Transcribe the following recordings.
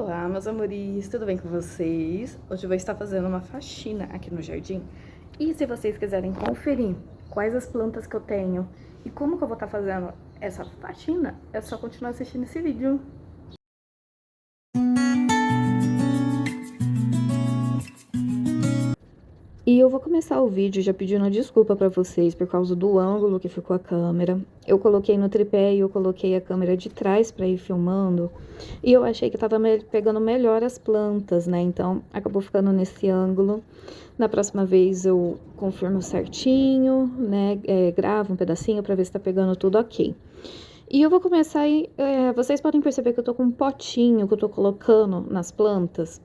Olá, meus amores, tudo bem com vocês? Hoje eu vou estar fazendo uma faxina aqui no jardim. E se vocês quiserem conferir quais as plantas que eu tenho e como que eu vou estar fazendo essa faxina, é só continuar assistindo esse vídeo. E eu vou começar o vídeo já pedindo desculpa pra vocês por causa do ângulo que ficou a câmera. Eu coloquei no tripé e eu coloquei a câmera de trás pra ir filmando. E eu achei que tava pegando melhor as plantas, né? Então acabou ficando nesse ângulo. Na próxima vez eu confirmo certinho, né? Gravo um pedacinho pra ver se tá pegando tudo ok. E eu vou começar aí. Vocês podem perceber que eu tô com um potinho que eu tô colocando nas plantas.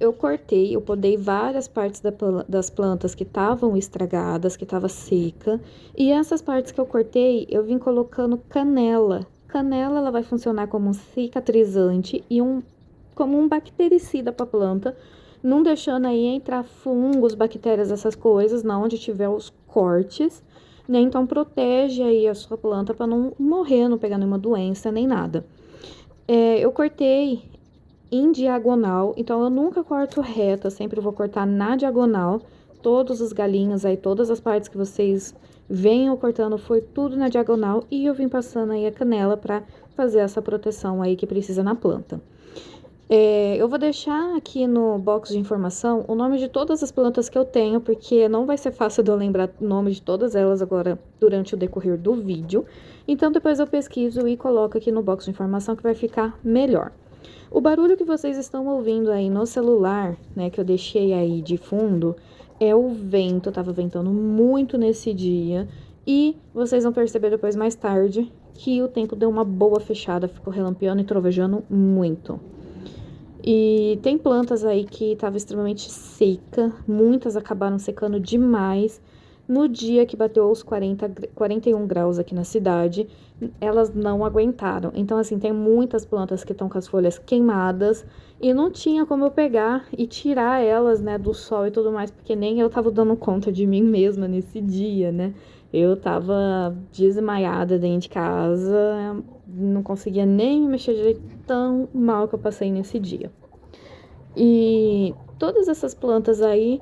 Eu cortei, eu podei várias partes das plantas que estavam estragadas, que estava seca. E essas partes que eu cortei, eu vim colocando canela. Canela, ela vai funcionar como um cicatrizante e como um bactericida para a planta, não deixando aí entrar fungos, bactérias, essas coisas, na onde tiver os cortes, né? Então protege aí a sua planta para não morrer, não pegar nenhuma doença nem nada. Eu cortei em diagonal, então eu nunca corto reto, eu sempre vou cortar na diagonal. Todos os galinhos aí, todas as partes que vocês venham cortando, foi tudo na diagonal. E eu vim passando aí a canela pra fazer essa proteção aí que precisa na planta. Eu vou deixar aqui no box de informação o nome de todas as plantas que eu tenho, porque não vai ser fácil de eu lembrar o nome de todas elas agora durante o decorrer do vídeo. Então depois eu pesquiso e coloco aqui no box de informação que vai ficar melhor. O barulho que vocês estão ouvindo aí no celular, né, que eu deixei aí de fundo, é o vento. Tava ventando muito nesse dia e vocês vão perceber depois mais tarde que o tempo deu uma boa fechada, ficou relampeando e trovejando muito. E tem plantas aí que estava extremamente seca, muitas acabaram secando demais. No dia que bateu os 41 graus aqui na cidade, elas não aguentaram. Então, assim, tem muitas plantas que estão com as folhas queimadas e não tinha como eu pegar e tirar elas, né, do sol e tudo mais, porque nem eu tava dando conta de mim mesma nesse dia, né? Eu tava desmaiada dentro de casa, não conseguia nem me mexer direito, tão mal que eu passei nesse dia. E todas essas plantas aí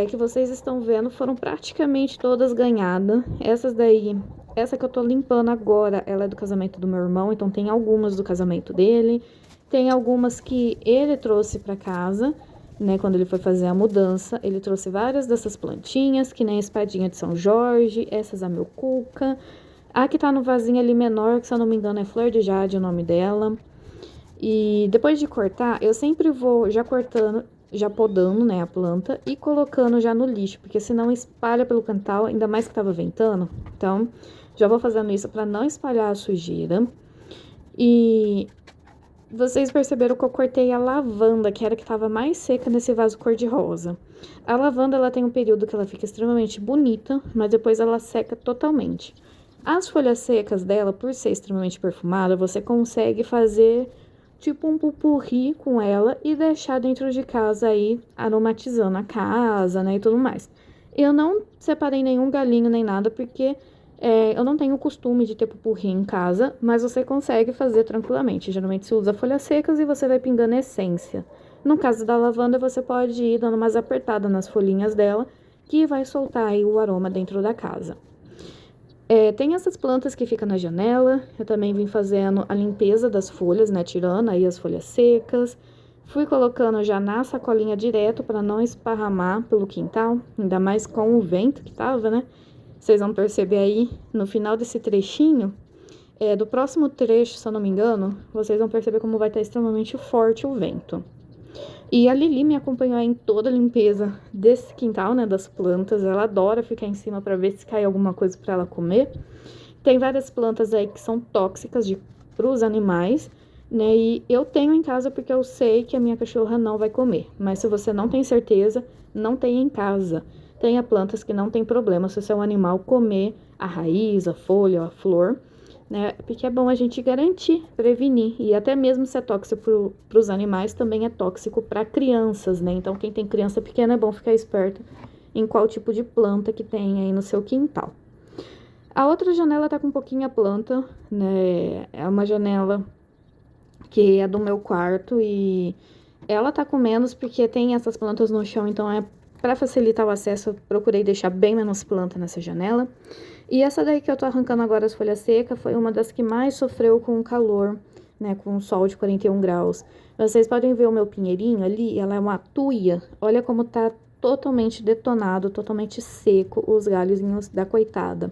que vocês estão vendo foram praticamente todas ganhadas. Essas daí, essa que eu tô limpando agora, ela é do casamento do meu irmão, então tem algumas do casamento dele. Tem algumas que ele trouxe pra casa, né, quando ele foi fazer a mudança. Ele trouxe várias dessas plantinhas, que nem a espadinha de São Jorge, essas a meu cuca. A que tá no vasinho ali menor, que se eu não me engano é Flor de Jade o nome dela. E depois de cortar, eu sempre vou já cortando, já podando, né, a planta e colocando já no lixo, porque senão espalha pelo quintal, ainda mais que tava ventando. Então, já vou fazendo isso para não espalhar a sujeira. E vocês perceberam que eu cortei a lavanda, que era a que estava mais seca nesse vaso cor-de-rosa. A lavanda, ela tem um período que ela fica extremamente bonita, mas depois ela seca totalmente. As folhas secas dela, por ser extremamente perfumada, você consegue fazer tipo um pupurri com ela e deixar dentro de casa aí, aromatizando a casa, né, e tudo mais. Eu não separei nenhum galinho nem nada, porque eu não tenho o costume de ter pupurri em casa, mas você consegue fazer tranquilamente. Geralmente se usa folhas secas e você vai pingando essência. No caso da lavanda, você pode ir dando umas apertadas nas folhinhas dela, que vai soltar aí o aroma dentro da casa. Tem essas plantas que ficam na janela. Eu também vim fazendo a limpeza das folhas, né? Tirando aí as folhas secas. Fui colocando já na sacolinha direto para não esparramar pelo quintal, ainda mais com o vento que tava, né? Vocês vão perceber aí no final desse trechinho, do próximo trecho, se eu não me engano, vocês vão perceber como vai estar extremamente forte o vento. E a Lili me acompanhou em toda a limpeza desse quintal, né, das plantas. Ela adora ficar em cima para ver se cai alguma coisa para ela comer. Tem várias plantas aí que são tóxicas para os animais, né? E eu tenho em casa porque eu sei que a minha cachorra não vai comer. Mas se você não tem certeza, não tenha em casa. Tenha plantas que não tem problema se o seu animal comer a raiz, a folha, a flor, né? Porque é bom a gente garantir, prevenir. E até mesmo se é tóxico para os animais, também é tóxico para crianças, né? Então, quem tem criança pequena é bom ficar esperto em qual tipo de planta que tem aí no seu quintal. A outra janela tá com um pouquinho a planta, né? É uma janela que é do meu quarto, e ela tá com menos porque tem essas plantas no chão, então para facilitar o acesso, eu procurei deixar bem menos planta nessa janela. E essa daí que eu tô arrancando agora as folhas secas foi uma das que mais sofreu com o calor, né, com o sol de 41 graus. Vocês podem ver o meu pinheirinho ali, ela é uma tuia. Olha como tá totalmente detonado, totalmente seco os galhozinhos da coitada.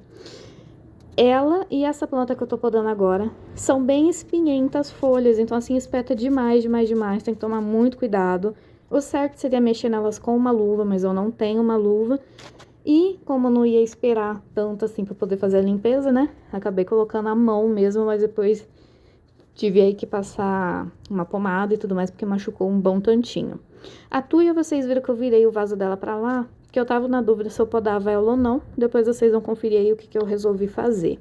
Ela e essa planta que eu tô podando agora são bem espinhentas folhas, então assim espeta demais, demais, demais, tem que tomar muito cuidado. O certo seria mexer nelas com uma luva, mas eu não tenho uma luva. E como eu não ia esperar tanto assim pra poder fazer a limpeza, né? Acabei colocando a mão mesmo, mas depois tive aí que passar uma pomada e tudo mais, porque machucou um bom tantinho. A tuia, vocês viram que eu virei o vaso dela pra lá, que eu tava na dúvida se eu podava ela ou não. Depois vocês vão conferir aí o que eu resolvi fazer.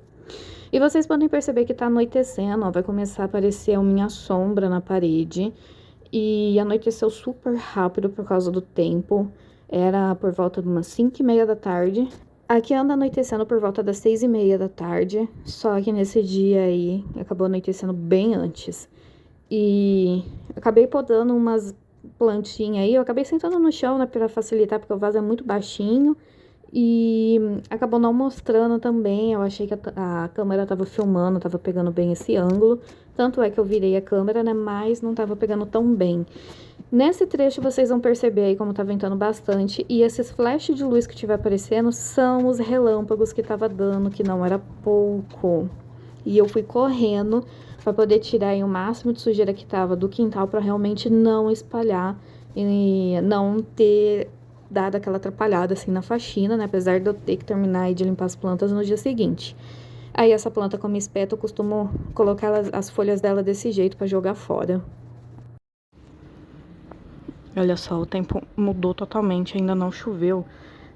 E vocês podem perceber que tá anoitecendo, ó, vai começar a aparecer a minha sombra na parede. E anoiteceu super rápido por causa do tempo. Era por volta de umas 5h30 da tarde. Aqui anda anoitecendo por volta das 6h30 da tarde. Só que nesse dia aí acabou anoitecendo bem antes. E acabei podando umas plantinhas aí. Eu acabei sentando no chão, né, pra facilitar, porque o vaso é muito baixinho. E acabou não mostrando também. Eu achei que a câmera tava filmando, tava pegando bem esse ângulo. Tanto é que eu virei a câmera, né, mas não tava pegando tão bem. Nesse trecho vocês vão perceber aí como tá ventando bastante, e esses flashes de luz que estiver aparecendo são os relâmpagos que tava dando, que não era pouco. E eu fui correndo para poder tirar aí o máximo de sujeira que tava do quintal para realmente não espalhar e não ter dado aquela atrapalhada assim na faxina, né? Apesar de eu ter que terminar aí de limpar as plantas no dia seguinte. Aí essa planta como espeta eu costumo colocar as folhas dela desse jeito para jogar fora. Olha só, o tempo mudou totalmente, ainda não choveu,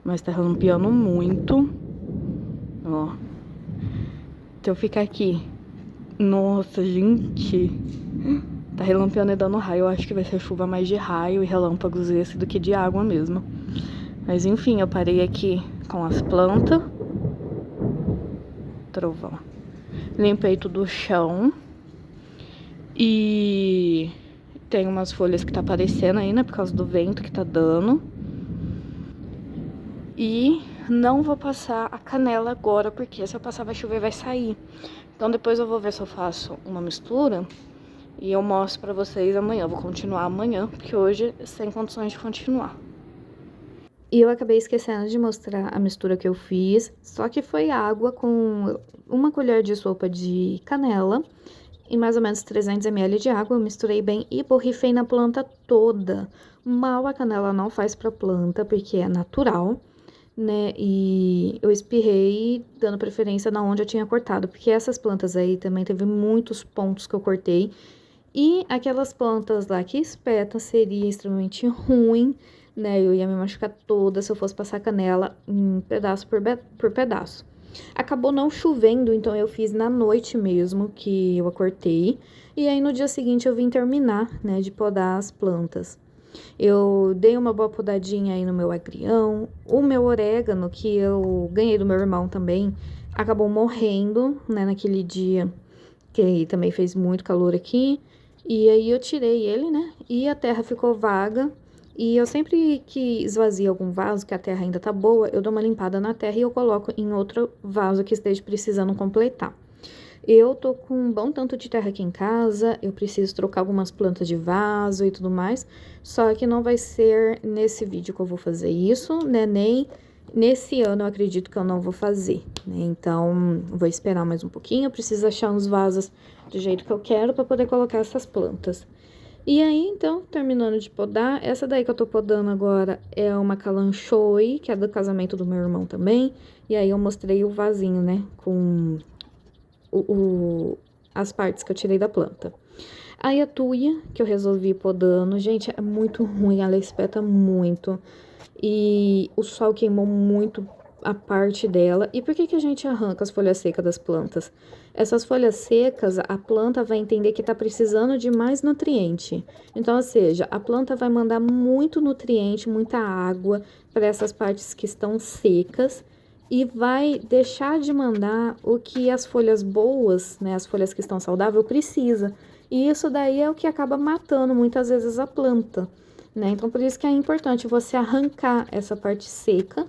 mas tá relampeando muito. Ó. Se eu ficar aqui... Nossa, gente... Tá relampeando e dando raio. Eu acho que vai ser chuva mais de raio e relâmpagos esse do que de água mesmo. Mas enfim, eu parei aqui com as plantas. Trovão. Limpei tudo o chão. E... tem umas folhas que tá aparecendo aí, né? Por causa do vento que tá dando. E não vou passar a canela agora, porque se eu passar vai chover e vai sair. Então depois eu vou ver se eu faço uma mistura e eu mostro pra vocês amanhã. Eu vou continuar amanhã, porque hoje sem condições de continuar. E eu acabei esquecendo de mostrar a mistura que eu fiz, só que foi água com uma colher de sopa de canela e mais ou menos 300 ml de água. Eu misturei bem e borrifei na planta toda. Mal a canela não faz pra planta, porque é natural, né? E eu espirrei dando preferência na onde eu tinha cortado, porque essas plantas aí também teve muitos pontos que eu cortei. E aquelas plantas lá que espetam seria extremamente ruim, né? Eu ia me machucar toda se eu fosse passar canela pedaço por pedaço. Acabou não chovendo, então eu fiz na noite mesmo que eu a cortei. E aí no dia seguinte eu vim terminar, né, de podar as plantas. Eu dei uma boa podadinha aí no meu agrião. O meu orégano, que eu ganhei do meu irmão também, acabou morrendo, né, naquele dia que também fez muito calor aqui. E aí eu tirei ele, né, e a terra ficou vaga. E eu sempre que esvazio algum vaso, que a terra ainda tá boa, eu dou uma limpada na terra e eu coloco em outro vaso que esteja precisando completar. Eu tô com um bom tanto de terra aqui em casa, eu preciso trocar algumas plantas de vaso e tudo mais, só que não vai ser nesse vídeo que eu vou fazer isso, né, nem nesse ano eu acredito que eu não vou fazer, né, então vou esperar mais um pouquinho, eu preciso achar uns vasos do jeito que eu quero para poder colocar essas plantas. E aí, então, terminando de podar, essa daí que eu tô podando agora é uma calanchoe, que é do casamento do meu irmão também, e aí eu mostrei o vasinho, né, com as partes que eu tirei da planta. Aí a tuia, que eu resolvi podando, gente, é muito ruim, ela espeta muito. E o sol queimou muito a parte dela. E por que que a gente arranca as folhas secas das plantas? Essas folhas secas, a planta vai entender que tá precisando de mais nutriente. Então, ou seja, a planta vai mandar muito nutriente, muita água para essas partes que estão secas e vai deixar de mandar o que as folhas boas, né, as folhas que estão saudáveis, precisa. E isso daí é o que acaba matando muitas vezes a planta, né? Então, por isso que é importante você arrancar essa parte seca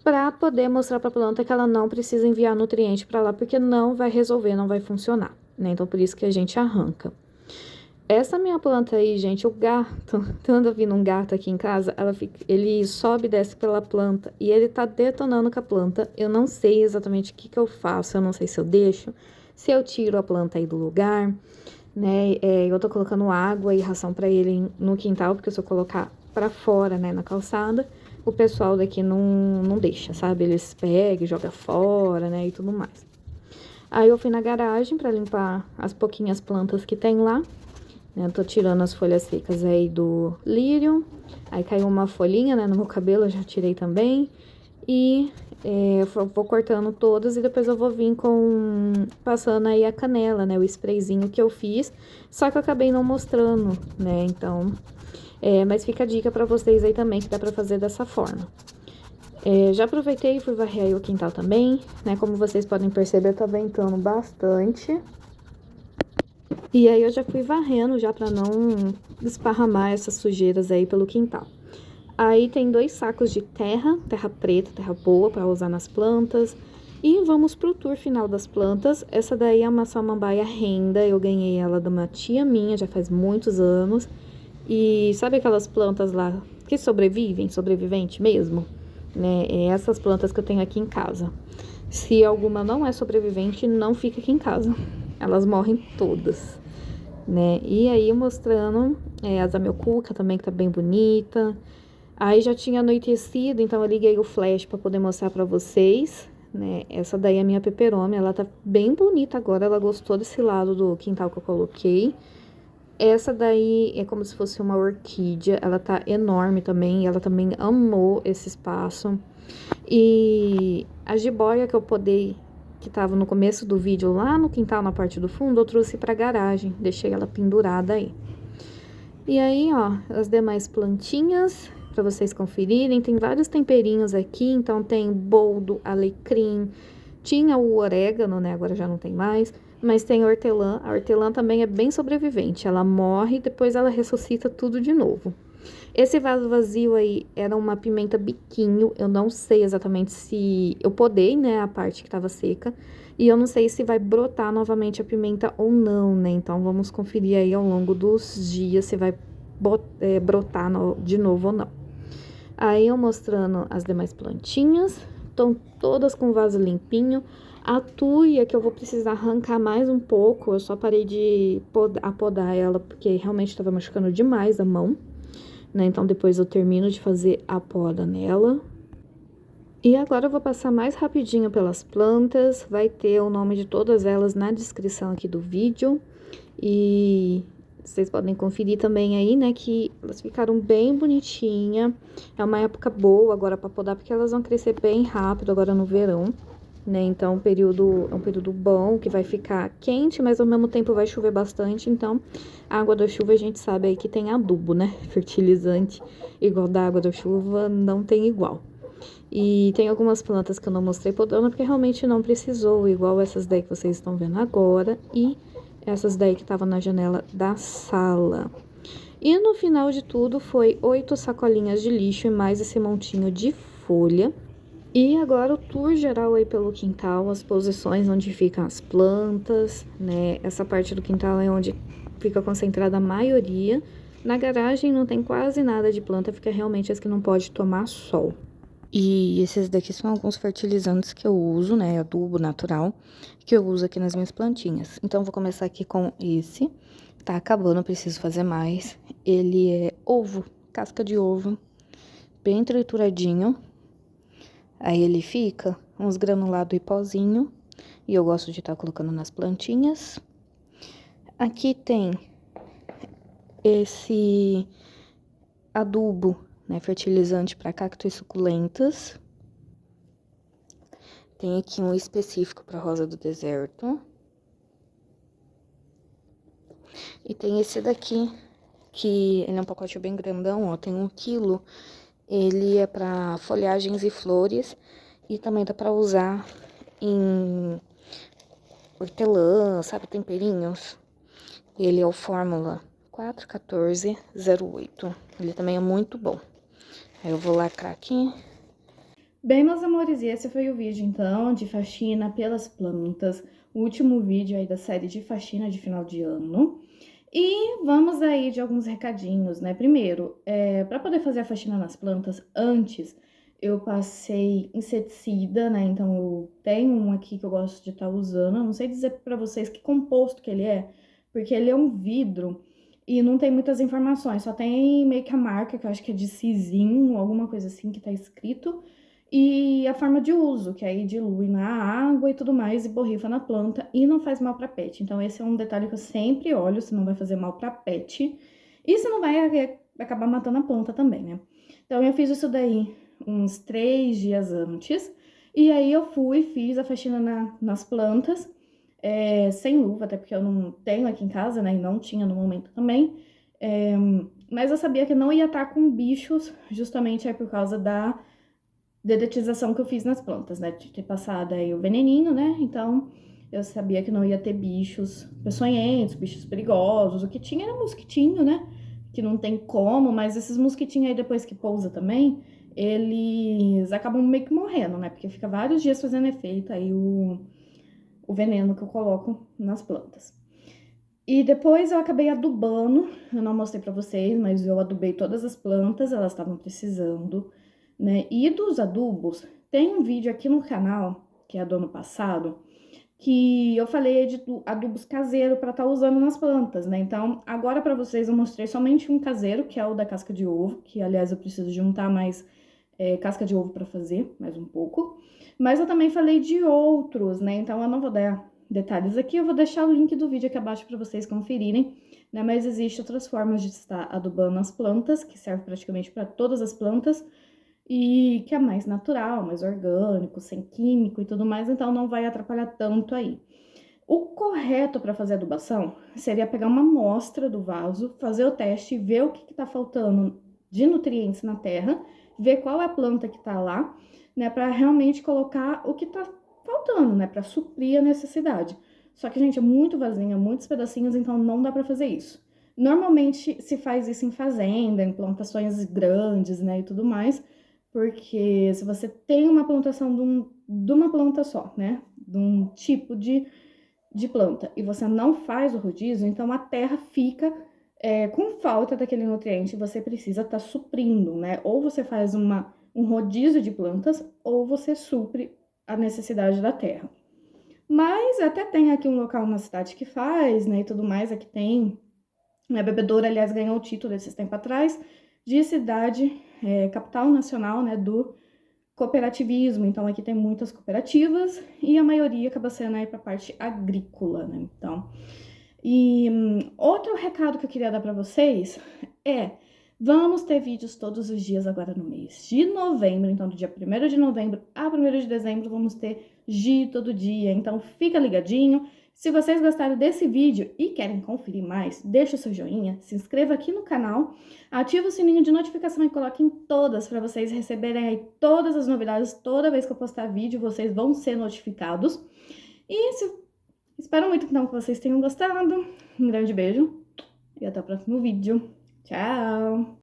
para poder mostrar para a planta que ela não precisa enviar nutriente para lá, porque não vai resolver, não vai funcionar, né? Então, por isso que a gente arranca. Essa minha planta aí, gente, o gato, anda vindo um gato aqui em casa, ele sobe e desce pela planta e ele tá detonando com a planta. Eu não sei exatamente o que eu faço, eu não sei se eu deixo, se eu tiro a planta aí do lugar, né? Eu tô colocando água e ração para ele no quintal, porque se eu colocar para fora, né, na calçada, o pessoal daqui não deixa, sabe? Eles pegam, jogam fora, né, e tudo mais. Aí eu fui na garagem para limpar as pouquinhas plantas que tem lá. Eu tô tirando as folhas secas aí do lírio. Aí caiu uma folhinha, né, no meu cabelo, eu já tirei também. E vou cortando todas e depois eu vou vir passando aí a canela, né, o sprayzinho que eu fiz. Só que eu acabei não mostrando, né, então... mas fica a dica pra vocês aí também, que dá pra fazer dessa forma. Já aproveitei e fui varrer aí o quintal também, né, como vocês podem perceber, tá ventando bastante. E aí eu já fui varrendo já pra não esparramar essas sujeiras aí pelo quintal. Aí tem 2 sacos de terra preta, terra boa pra usar nas plantas. E vamos pro tour final das plantas. Essa daí é uma samambaia renda, eu ganhei ela de uma tia minha, já faz muitos anos. E sabe aquelas plantas lá que sobrevivente mesmo? Né? É essas plantas que eu tenho aqui em casa. Se alguma não é sobrevivente, não fica aqui em casa. Elas morrem todas, né? E aí mostrando as amiocuca também, que tá bem bonita. Aí já tinha anoitecido, então eu liguei o flash pra poder mostrar pra vocês, né? Essa daí é a minha peperômia, ela tá bem bonita agora, ela gostou desse lado do quintal que eu coloquei. Essa daí é como se fosse uma orquídea, ela tá enorme também, ela também amou esse espaço. E a jiboia que eu podei, que tava no começo do vídeo lá no quintal, na parte do fundo, eu trouxe pra garagem, deixei ela pendurada aí. E aí, ó, as demais plantinhas, pra vocês conferirem, tem vários temperinhos aqui, então tem boldo, alecrim, tinha o orégano, né, agora já não tem mais, mas tem hortelã. A hortelã também é bem sobrevivente, ela morre e depois ela ressuscita tudo de novo. Esse vaso vazio aí era uma pimenta biquinho, eu não sei exatamente se... Eu podei, né, a parte que tava seca, e eu não sei se vai brotar novamente a pimenta ou não, né, então vamos conferir aí ao longo dos dias se vai brotar de novo ou não. Aí eu mostrando as demais plantinhas, estão todas com vaso limpinho. A tuia, que eu vou precisar arrancar mais um pouco, eu só parei de podar ela, porque realmente estava machucando demais a mão, né? Então depois eu termino de fazer a poda nela. E agora eu vou passar mais rapidinho pelas plantas, vai ter o nome de todas elas na descrição aqui do vídeo. E vocês podem conferir também aí, né, que elas ficaram bem bonitinhas. É uma época boa agora pra podar, porque elas vão crescer bem rápido agora no verão, né? Então, é um período bom, que vai ficar quente, mas ao mesmo tempo vai chover bastante. Então, a água da chuva a gente sabe aí que tem adubo, né? Fertilizante igual da água da chuva não tem igual. E tem algumas plantas que eu não mostrei podando, porque realmente não precisou, igual essas daí que vocês estão vendo agora. E essas daí que estavam na janela da sala. E no final de tudo foi 8 sacolinhas de lixo e mais esse montinho de folha. E agora o tour geral aí pelo quintal, as posições onde ficam as plantas, né? Essa parte do quintal é onde fica concentrada a maioria. Na garagem não tem quase nada de planta, fica realmente as que não pode tomar sol. E esses daqui são alguns fertilizantes que eu uso, né, adubo natural, que eu uso aqui nas minhas plantinhas. Então, vou começar aqui com esse, tá acabando, preciso fazer mais. Ele é ovo, casca de ovo, bem trituradinho. Aí ele fica uns granulados e pozinho, e eu gosto de estar colocando nas plantinhas. Aqui tem esse adubo, né, fertilizante para cactos e suculentas. Tem aqui um específico para rosa do deserto. E tem esse daqui, que ele é um pacote bem grandão, ó, tem 1 quilo. Ele é para folhagens e flores e também dá para usar em hortelã, sabe, temperinhos. Ele é o Fórmula 41408. Ele também é muito bom. Aí eu vou lacrar aqui. Bem, meus amores, e esse foi o vídeo, então, de faxina pelas plantas. O último vídeo aí da série de faxina de final de ano. E vamos aí de alguns recadinhos, né? Primeiro, para poder fazer a faxina nas plantas, antes eu passei inseticida, né? Então eu tenho um aqui que eu gosto de estar usando. Eu não sei dizer para vocês que composto que ele é, porque ele é um vidro e não tem muitas informações, só tem meio que a marca, que eu acho que é de Cizinho, alguma coisa assim que tá escrito, e a forma de uso, que aí dilui na água e tudo mais, e borrifa na planta, e não faz mal para pet. Então esse é um detalhe que eu sempre olho, se não vai fazer mal para pet, e se não vai acabar matando a planta também, né? Então eu fiz isso daí uns 3 dias antes, e aí eu fui, fiz a faxina nas plantas, sem luva, até porque eu não tenho aqui em casa, né, e não tinha no momento também, mas eu sabia que não ia estar com bichos, justamente aí por causa da dedetização que eu fiz nas plantas, né? De ter passado aí o veneninho, né? Então, eu sabia que não ia ter bichos peçonhentos, bichos perigosos. O que tinha era mosquitinho, né? Que não tem como, mas esses mosquitinhos aí, depois que pousa também, eles acabam meio que morrendo, né? Porque fica vários dias fazendo efeito aí o veneno que eu coloco nas plantas. E depois eu acabei adubando, eu não mostrei pra vocês, mas eu adubei todas as plantas, elas estavam precisando, né? E dos adubos, tem um vídeo aqui no canal, que é do ano passado, que eu falei de adubos caseiros para estar usando nas plantas, né? Então, agora para vocês eu mostrei somente um caseiro, que é o da casca de ovo, que aliás eu preciso juntar mais casca de ovo para fazer, mais um pouco. Mas eu também falei de outros, né? Então eu não vou dar detalhes aqui, eu vou deixar o link do vídeo aqui abaixo para vocês conferirem, né? Mas existem outras formas de estar adubando as plantas, que serve praticamente para todas as plantas, e que é mais natural, mais orgânico, sem químico e tudo mais, então não vai atrapalhar tanto aí. O correto para fazer adubação seria pegar uma amostra do vaso, fazer o teste, ver o que está faltando de nutrientes na terra, ver qual é a planta que está lá, né, para realmente colocar o que está faltando, né, para suprir a necessidade. Só que, gente, é muito vasinha, muitos pedacinhos, então não dá para fazer isso. Normalmente se faz isso em fazenda, em plantações grandes, né, e tudo mais, porque se você tem uma plantação de uma planta só, né, de um tipo de planta e você não faz o rodízio, então a terra fica com falta daquele nutriente, você precisa estar suprindo, né? Ou você faz um rodízio de plantas, ou você supre a necessidade da terra. Mas até tem aqui um local na cidade que faz, né, e tudo mais, aqui tem. A Bebedouro, aliás, ganhou o título esses tempos atrás de cidade, capital nacional, né, do cooperativismo. Então, aqui tem muitas cooperativas e a maioria acaba sendo aí para a parte agrícola, né? Então, e outro recado que eu queria dar para vocês é: vamos ter vídeos todos os dias agora no mês de novembro. Então, do dia 1º de novembro a 1º de dezembro, vamos ter Gi todo dia. Então, fica ligadinho. Se vocês gostaram desse vídeo e querem conferir mais, deixa o seu joinha, se inscreva aqui no canal, ativa o sininho de notificação e coloque em todas para vocês receberem aí todas as novidades. Toda vez que eu postar vídeo, vocês vão ser notificados. E espero muito então que vocês tenham gostado. Um grande beijo e até o próximo vídeo. Tchau!